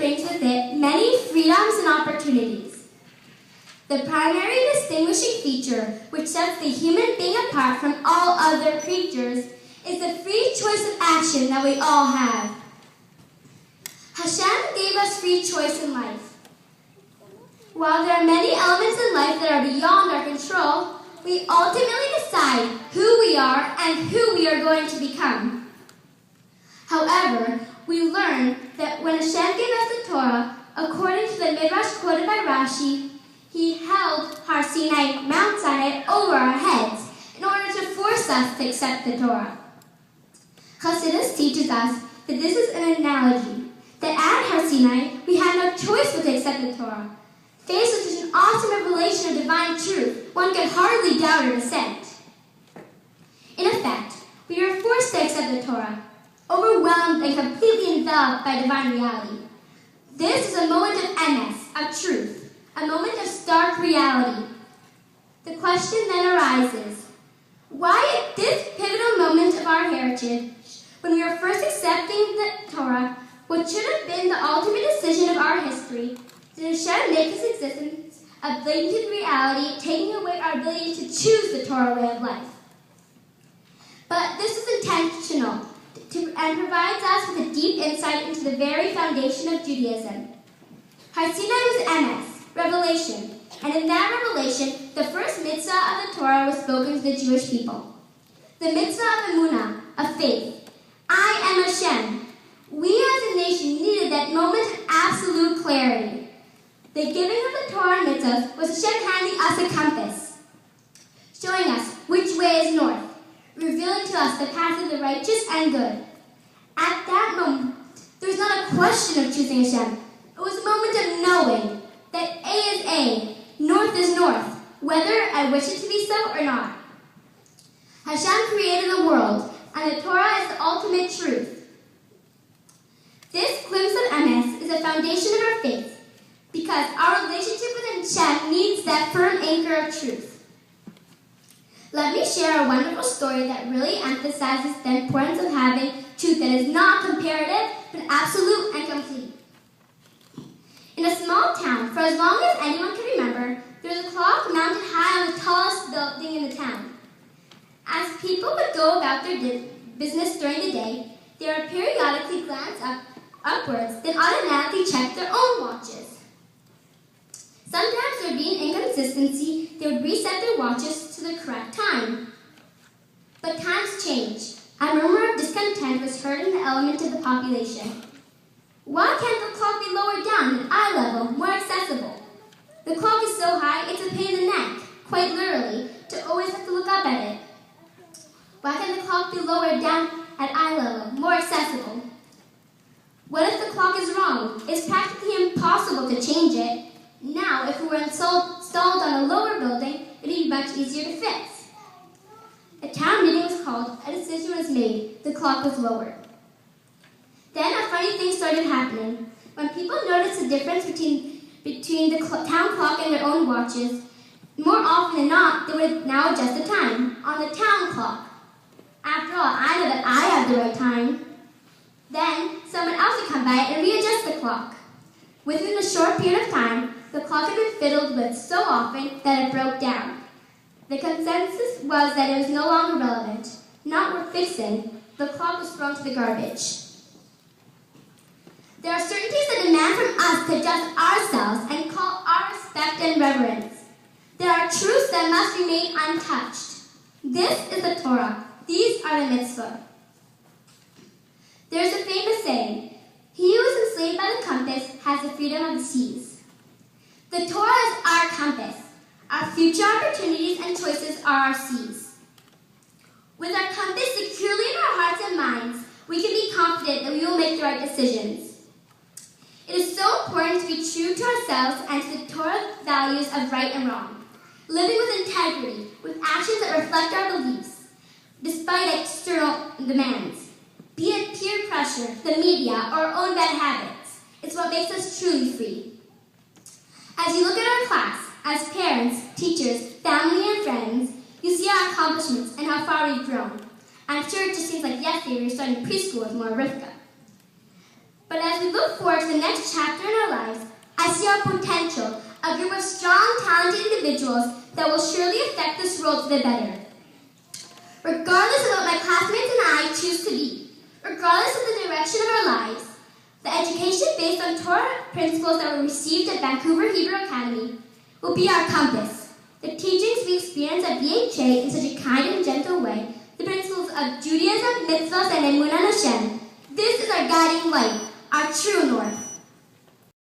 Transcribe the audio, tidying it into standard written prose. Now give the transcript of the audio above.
brings with it many freedoms and opportunities. The primary distinguishing feature which sets the human being apart from all other creatures is the free choice of action that we all have. Hashem gave us free choice in life. While there are many elements in life that are beyond our control, we ultimately decide who we are and who we are going to become. However, we learn that when Hashem gave us the Torah, according to the Midrash quoted by Rashi, He held Har Sinai, Mount Sinai, over our heads in order to force us to accept the Torah. Chassidus teaches us that this is an analogy, that at Har Sinai, we had no choice but to accept the Torah. Faced with such an awesome revelation of divine truth, one could hardly doubt or dissent. In effect, we were forced to accept the Torah, overwhelmed and completely enveloped by divine reality. This is a moment of emes, of truth, a moment of stark reality. The question then arises, why at this pivotal moment of our heritage, when we were first accepting the Torah, what should have been the ultimate decision of our history, did Hashem make this existence a blatant reality, taking away our ability to choose the Torah way of life? But this is intentional and provides us with a deep insight into the very foundation of Judaism. Har Sinai was emes, revelation, and in that revelation, the first mitzvah of the Torah was spoken to the Jewish people. The mitzvah of emunah, of faith. I am Hashem. We as a nation needed that moment of absolute clarity. The giving of the Torah and mitzvahs was Hashem handing us a compass, showing us which way is north, revealing to us the path of the righteous and good. At that moment, there was not a question of choosing Hashem. It was a moment of knowing that A is A, north is north, whether I wish it to be so or not. Hashem created the world, and the Torah is the ultimate truth. This glimpse of emes is the foundation of our faith, because our relationship with Hashem needs that firm anchor of truth. Let me share a wonderful story that really emphasizes the importance of having truth that is not comparative, but absolute and complete. In a small town, for as long as anyone can remember, there was a clock mounted high on the tallest building in the town. As people would go about their business during the day, they would periodically glance upwards, then automatically check their own watches. Sometimes there would be an inconsistency, they would reset their watches to the correct time. But times change. A murmur of discontent was heard in the element of the population. Why can't the clock be lowered down at eye level, more accessible? The clock is so high, it's a pain in the neck, quite literally, to always have to look up at it. Why can't the clock be lowered down at eye level, more accessible? What if the clock is wrong? It's practically impossible to change it. Now, if it were installed on a lower building, it would be much easier to fix. A town meeting was called, a decision was made, the clock was lowered. Then a funny thing started happening. When people noticed the difference between the town clock and their own watches, more often than not, they would now adjust the time on the town clock. After all, I know that I have the right time. Then someone else would come by and readjust the clock. Within a short period of time, the clock had been fiddled with so often that it broke down. The consensus was that it was no longer relevant, not worth fixing. The clock was thrown to the garbage. There are certainties that demand from us to adjust ourselves and call our respect and reverence. There are truths that must remain untouched. This is the Torah. These are the mitzvah. There is a famous saying, he who is enslaved by the compass has the freedom of the seas. The Torah is our compass. Our future opportunities and choices are our seas. With our compass securely in our hearts and minds, we can be confident that we will make the right decisions. It is so important to be true to ourselves and to the Torah values of right and wrong, living with integrity, with actions that reflect our beliefs, despite external demands. Be it peer pressure, the media, or our own bad habits, it's what makes us truly free. As you look at our class, as parents, teachers, family, and friends, you see our accomplishments and how far we've grown. I'm sure it just seems like yesterday we were starting preschool with more Rivka. But as we look forward to the next chapter in our lives, I see our potential, a group of strong, talented individuals that will surely affect this world for the better. Regardless of what my classmates and I choose to be, regardless of the direction of our lives, the education based on Torah principles that were received at Vancouver Hebrew Academy will be our compass. The teachings we experience at VHA in such a kind and gentle way, the principles of Judaism, mitzvahs, and emunah Hashem, this is our guiding light, our true north.